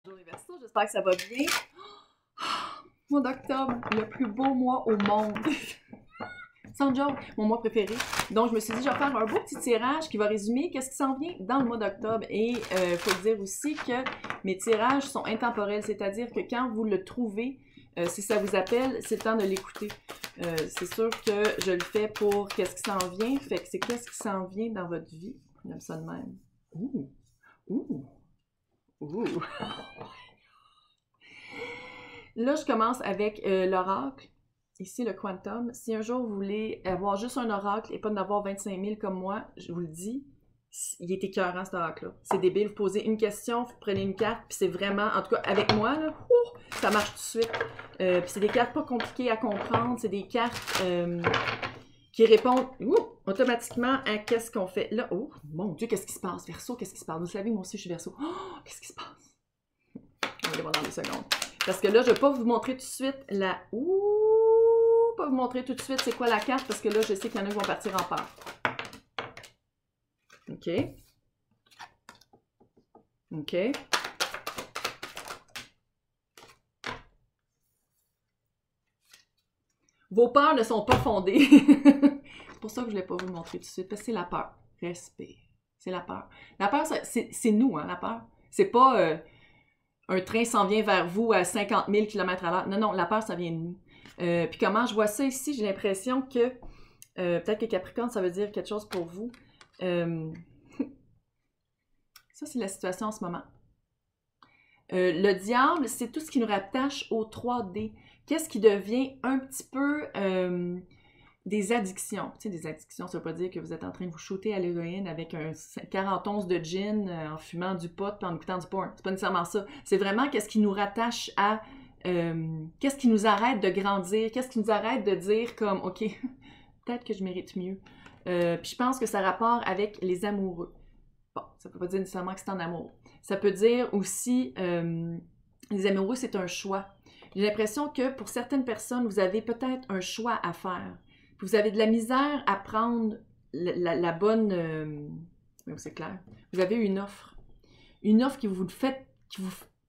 Bonjour les Verseaux, j'espère que ça va bien. Mois d'octobre, le plus beau mois au monde. Sans joke, mon mois préféré. Donc, je me suis dit, je vais faire un beau petit tirage qui va résumer qu'est-ce qui s'en vient dans le mois d'octobre. Et il faut dire aussi que mes tirages sont intemporels, c'est-à-dire que quand vous le trouvez, si ça vous appelle, c'est le temps de l'écouter. C'est sûr que je le fais pour qu'est-ce qui s'en vient. Fait que c'est qu'est-ce qui s'en vient dans votre vie. J'aime ça de même. Ouh! Ouh! Ouh! Là, je commence avec l'oracle. Ici, le quantum. Si un jour vous voulez avoir juste un oracle et pas d'en avoir 25 000 comme moi, je vous le dis, il est écœurant cet oracle-là. C'est débile. Vous posez une question, vous prenez une carte, puis c'est vraiment, en tout cas avec moi, là, ça marche tout de suite. Puis c'est des cartes pas compliquées à comprendre. C'est des cartes qui répondent automatiquement à qu'est-ce qu'on fait. Là, oh mon Dieu, qu'est-ce qui se passe? Verseau, qu'est-ce qui se passe? Vous savez, moi aussi, je suis Verseau. Oh, qu'est-ce qui se passe? On va aller voir dans 2 secondes. Parce que là, je ne vais pas vous montrer tout de suite la... pas vous montrer tout de suite c'est quoi la carte, parce que là, je sais qu'il y en a qui vont partir en peur. OK. OK. Vos peurs ne sont pas fondées. C'est pour ça que je ne voulais pas vous le montrer tout de suite, parce que c'est la peur. Respire. C'est la peur. La peur, c'est nous, hein, la peur. C'est pas... un train s'en vient vers vous à 50 000 km/h. Non, non, la peur, ça vient de nous. Puis comment je vois ça ici, j'ai l'impression que peut-être que Capricorne, ça veut dire quelque chose pour vous. Ça, c'est la situation en ce moment. Le diable, c'est tout ce qui nous rattache au 3D. Qu'est-ce qui devient un petit peu des addictions? Tu sais, des addictions, ça ne veut pas dire que vous êtes en train de vous shooter à l'héroïne avec un 40 onces de gin en fumant du pot et en écoutant du porn. C'est pas nécessairement ça. C'est vraiment qu'est-ce qui nous rattache à... qu'est-ce qui nous arrête de grandir? Qu'est-ce qui nous arrête de dire comme, OK, peut-être que je mérite mieux. Puis je pense que ça a rapport avec les amoureux. Bon, ça peut pas dire nécessairement que c'est en amour. Ça peut dire aussi, les amoureux, c'est un choix. J'ai l'impression que pour certaines personnes, vous avez peut-être un choix à faire. Vous avez de la misère à prendre la bonne... c'est clair. Vous avez une offre. Une offre qui vous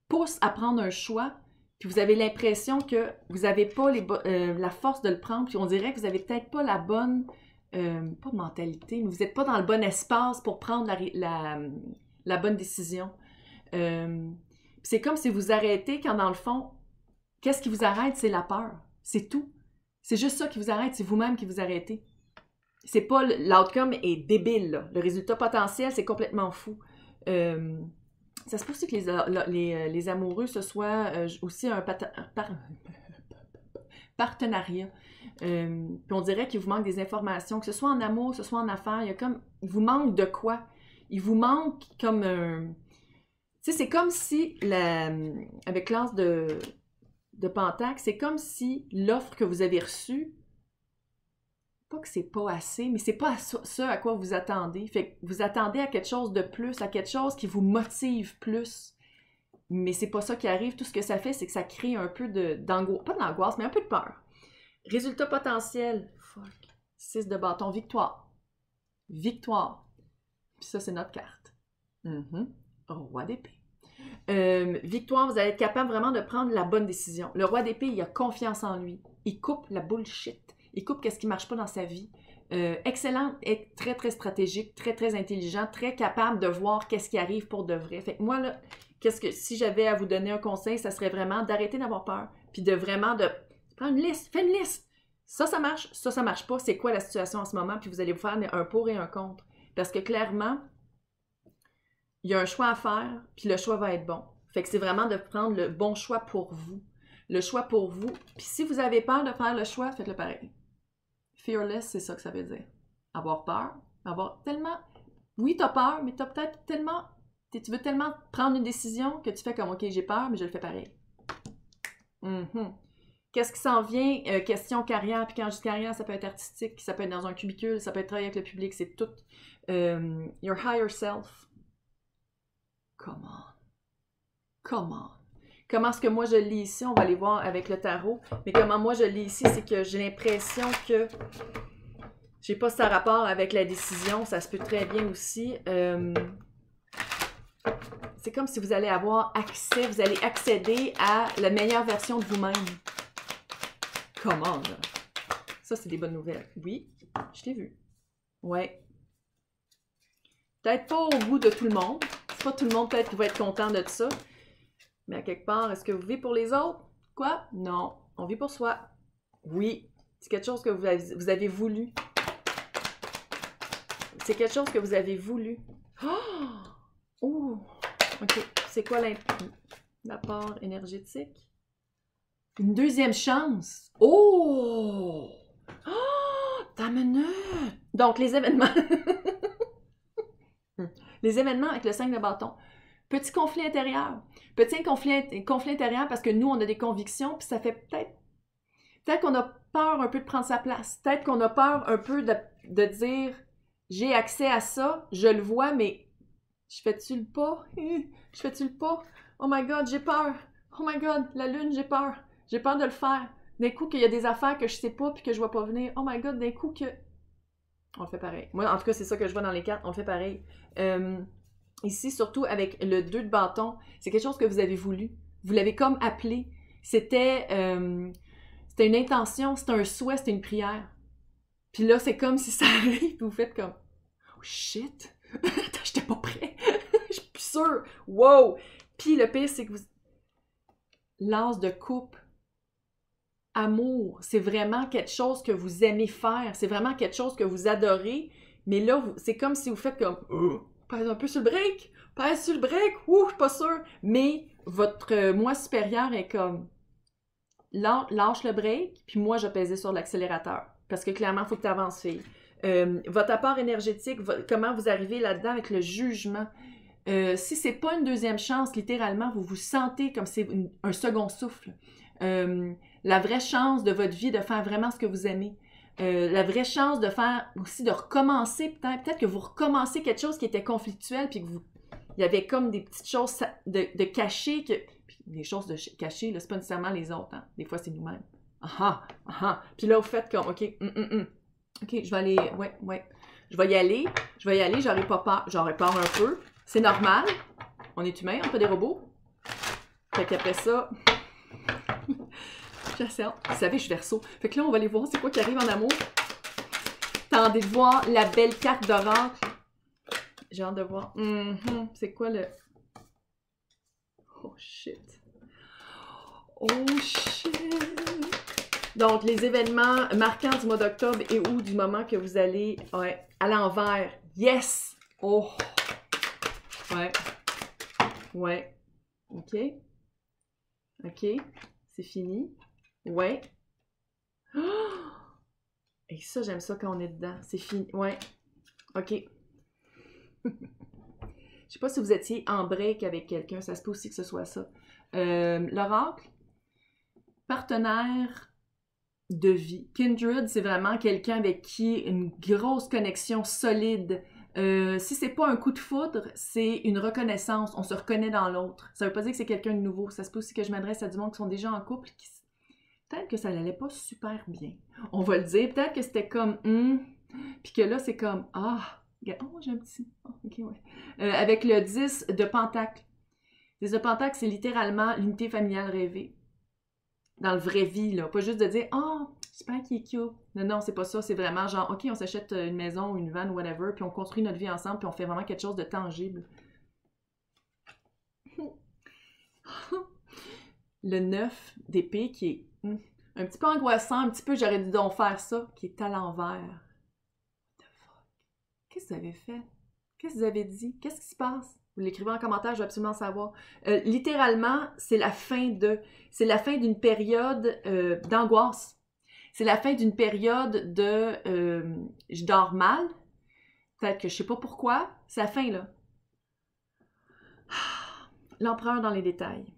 pousse à prendre un choix, puis vous avez l'impression que vous n'avez pas la force de le prendre, puis on dirait que vous n'avez peut-être pas la bonne... pas de mentalité, mais vous n'êtes pas dans le bon espace pour prendre la bonne décision. C'est comme si vous arrêtez quand, dans le fond, qu'est-ce qui vous arrête? C'est la peur. C'est tout. C'est juste ça qui vous arrête, c'est vous-même qui vous arrêtez. C'est pas... L'outcome est débile, là. Le résultat potentiel, c'est complètement fou. Ça se peut aussi que les amoureux, ce soit aussi un partenariat. Puis on dirait qu'il vous manque des informations, que ce soit en amour, que ce soit en affaires, il vous manque de quoi? Il vous manque comme un... Tu sais, c'est comme si, avec l'as de Pentacle, c'est comme si l'offre que vous avez reçue, pas que c'est pas assez, mais c'est pas ce à quoi vous attendez. Fait que vous attendez à quelque chose de plus, à quelque chose qui vous motive plus. Mais c'est pas ça qui arrive. Tout ce que ça fait, c'est que ça crée un peu d'angoisse, pas d'angoisse, mais un peu de peur. Résultat potentiel, 6 de bâton, victoire. Victoire. Puis ça, c'est notre carte. Roi d'épée. Victoire, vous allez être capable vraiment de prendre la bonne décision. Le roi d'épée, il a confiance en lui. Il coupe la bullshit. Il coupe ce qui ne marche pas dans sa vie. Excellent, est très, très stratégique, très, très intelligent, très capable de voir qu'est-ce qui arrive pour de vrai. Fait que moi, là, si j'avais à vous donner un conseil, ça serait vraiment d'arrêter d'avoir peur. Puis de vraiment prendre une liste, fais une liste. Ça marche, ça marche pas. C'est quoi la situation en ce moment? Puis vous allez vous faire un pour et un contre. Parce que clairement, il y a un choix à faire, puis le choix va être bon. Fait que c'est vraiment de prendre le bon choix pour vous. Le choix pour vous. Puis si vous avez peur de faire le choix, faites-le pareil. Fearless, c'est ça que ça veut dire. Avoir peur, avoir tellement... Oui, t'as peur, mais t'as peut-être tellement... Tu veux tellement prendre une décision que tu fais comme, OK, j'ai peur, mais je le fais pareil. Qu'est-ce qui s'en vient? Question carrière, puis quand je dis carrière, ça peut être artistique, ça peut être dans un cubicule, ça peut être travailler avec le public, c'est tout. Your higher self. Come on. Come on. Comment est-ce que moi je lis ici? On va aller voir avec le tarot. Mais comment moi je lis ici, c'est que j'ai l'impression que... Je sais pas si ça a rapport avec la décision, ça se peut très bien aussi. c'est comme si vous allez avoir accès, vous allez accéder à la meilleure version de vous-même. Comment, là? Ça, c'est des bonnes nouvelles. Oui, je t'ai vu. Ouais. Peut-être pas au goût de tout le monde. C'est pas tout le monde peut-être qui va être content de ça. Mais à quelque part, est-ce que vous vivez pour les autres? Quoi? Non. On vit pour soi. Oui. C'est quelque chose que vous avez voulu. C'est quelque chose que vous avez voulu. Oh! Oh! OK. C'est quoi l'apport énergétique? Une deuxième chance. Oh! Oh! Ta minute! Donc, les événements. Les événements avec le 5 de bâton. Petit conflit intérieur. Petit conflit intérieur parce que nous, on a des convictions, puis ça fait peut-être qu'on a peur un peu de prendre sa place. Peut-être qu'on a peur un peu de dire j'ai accès à ça, je le vois, mais je fais-tu le pas? Je fais-tu le pas? Oh my God, j'ai peur. Oh my God, la lune, j'ai peur. J'ai peur de le faire. D'un coup, qu'il y a des affaires que je sais pas puis que je vois pas venir. Oh my God, d'un coup que... On le fait pareil. Moi, en tout cas, c'est ça que je vois dans les cartes. On le fait pareil. Ici, surtout avec le 2 de bâton, c'est quelque chose que vous avez voulu. Vous l'avez comme appelé. C'était une intention, c'était un souhait, c'était une prière. Puis là, c'est comme si ça arrive, puis vous faites comme « Oh shit! J'étais pas prêt! Je suis plus sûre! Wow! » Puis le pire, c'est que l'as de coupe, amour, c'est vraiment quelque chose que vous aimez faire. C'est vraiment quelque chose que vous adorez. Mais là, c'est comme si vous faites comme « Pèse un peu sur le break! Pèse sur le break! Ouh, je suis pas sûre! » Mais votre moi supérieur est comme « Lâche le break, puis moi, je pèse sur l'accélérateur. » Parce que clairement, il faut que tu avances, fille. Votre apport énergétique, comment vous arrivez là-dedans avec le jugement. Si c'est pas une deuxième chance, littéralement, vous vous sentez comme c'est un second souffle. La vraie chance de votre vie de faire vraiment ce que vous aimez. La vraie chance de faire aussi, de recommencer peut-être que vous recommencez quelque chose qui était conflictuel, puis que il y avait comme des petites choses de cachées, des choses de cachées, là, c'est pas nécessairement les autres, hein. Des fois, c'est nous-mêmes. Ah ah! Puis là, vous faites comme, OK, OK, je vais aller, ouais. Je vais y aller, j'aurai pas peur. J'aurai peur un peu. C'est normal. On est humain, on fait des robots. Fait qu'après ça, j'essaie. Vous savez, je suis Verseau. Fait que là, on va aller voir c'est quoi qui arrive en amour. Attendez de voir la belle carte d'oracle. J'ai hâte de voir. C'est quoi le... Oh shit. Oh shit. Donc, les événements marquants du mois d'octobre et ou du moment que vous allez à l'envers. Yes! Oh! Ouais. OK. OK. C'est fini. Ouais. Oh! Et ça, j'aime ça quand on est dedans. C'est fini. Ouais. OK. Je sais pas si vous étiez en break avec quelqu'un. Ça se peut aussi que ce soit ça. L'oracle. Partenaire de vie. Kindred, c'est vraiment quelqu'un avec qui une grosse connexion solide. Si c'est pas un coup de foudre, c'est une reconnaissance. On se reconnaît dans l'autre. Ça veut pas dire que c'est quelqu'un de nouveau. Ça se peut aussi que je m'adresse à du monde qui sont déjà en couple. Peut-être que ça n'allait pas super bien. On va le dire. Peut-être que c'était comme puis que là, c'est comme oh, j'ai un petit... Oh, OK, ouais. Avec le 10 de Pentacle. Le 10 de Pentacle, c'est littéralement l'unité familiale rêvée. Dans le vrai vie, là. Pas juste de dire « Ah, super qui est cute ». Non, c'est pas ça. C'est vraiment genre « OK, on s'achète une maison, une van, whatever, puis on construit notre vie ensemble, puis on fait vraiment quelque chose de tangible. » Le 9 d'épée qui est un petit peu angoissant, un petit peu « J'aurais dû donc faire ça », qui est à l'envers. What the fuck? Qu'est-ce que vous avez fait? Qu'est-ce que vous avez dit? Qu'est-ce qui se passe? Vous l'écrivez en commentaire, je veux absolument savoir. Littéralement, c'est la fin d'une période d'angoisse. C'est la fin d'une période de je dors mal. Peut-être que je sais pas pourquoi. C'est la fin, là. L'empereur dans les détails.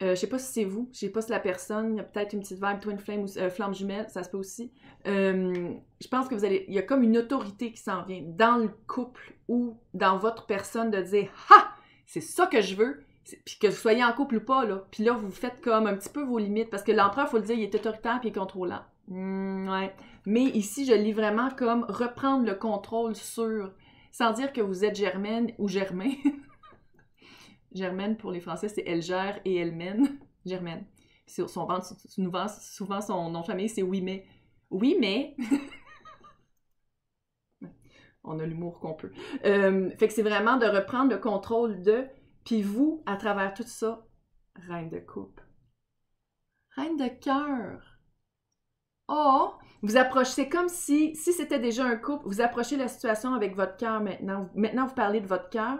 Je sais pas si c'est vous, je sais pas si la personne, il y a peut-être une petite vibe Twin Flame ou flamme jumelle, ça se peut aussi. Je pense que il y a comme une autorité qui s'en vient dans le couple ou dans votre personne de dire « Ha! C'est ça que je veux! » Puis que vous soyez en couple ou pas, là. Puis là, vous faites comme un petit peu vos limites. Parce que l'empereur, il faut le dire, il est autoritaire et il est contrôlant. Ouais. Mais ici, je lis vraiment comme reprendre le contrôle sur, sans dire que vous êtes Germaine ou Germain. Germaine, pour les Français, c'est elle gère et elle mène. Germaine. Son ventre, souvent son nom de famille, c'est Oui, mais. Oui, mais. On a l'humour qu'on peut. Fait que c'est vraiment de reprendre le contrôle de. Puis vous, à travers tout ça, reine de coupe. Reine de cœur. Oh! Vous approchez, c'est comme si c'était déjà un couple, vous approchez la situation avec votre cœur maintenant. Maintenant, vous parlez de votre cœur.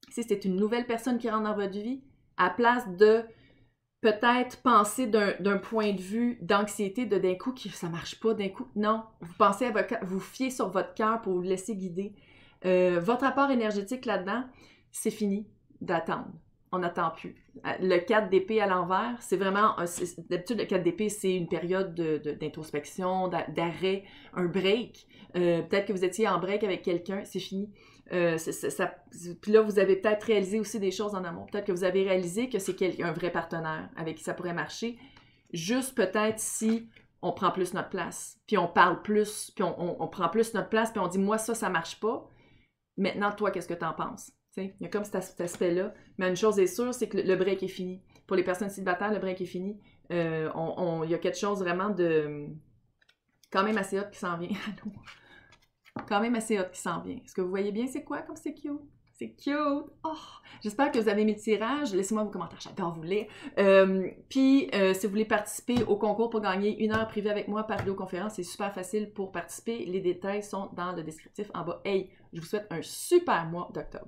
Si c'est une nouvelle personne qui rentre dans votre vie, à place de peut-être penser d'un point de vue d'anxiété, de d'un coup, ça marche pas d'un coup. Non, vous pensez à votre cœur, vous fiez sur votre cœur pour vous laisser guider. Votre apport énergétique là-dedans, c'est fini d'attendre. On n'attend plus. Le 4 d'épée à l'envers, c'est vraiment... D'habitude, le 4 d'épée, c'est une période d'introspection, d'arrêt, un break. Peut-être que vous étiez en break avec quelqu'un, c'est fini. Puis là, vous avez peut-être réalisé aussi des choses en amour. Peut-être que vous avez réalisé que c'est un vrai partenaire avec qui ça pourrait marcher. Juste peut-être si on prend plus notre place, puis on parle plus, puis on prend plus notre place, puis on dit « Moi, ça marche pas. Maintenant, toi, qu'est-ce que t'en penses? » Il y a comme cet aspect-là. Mais une chose est sûre, c'est que le break est fini. Pour les personnes célibataires, le break est fini. Il y a quelque chose vraiment de... quand même assez hot qui s'en vient. Allô? Quand même assez hot qui s'en vient. Est-ce que vous voyez bien c'est quoi comme c'est cute? C'est cute! Oh! J'espère que vous avez mis le tirage. Laissez-moi vos commentaires, j'adore vous lire. Puis, si vous voulez participer au concours pour gagner 1 heure privée avec moi par vidéoconférence, c'est super facile pour participer. Les détails sont dans le descriptif en bas. Hey, je vous souhaite un super mois d'octobre.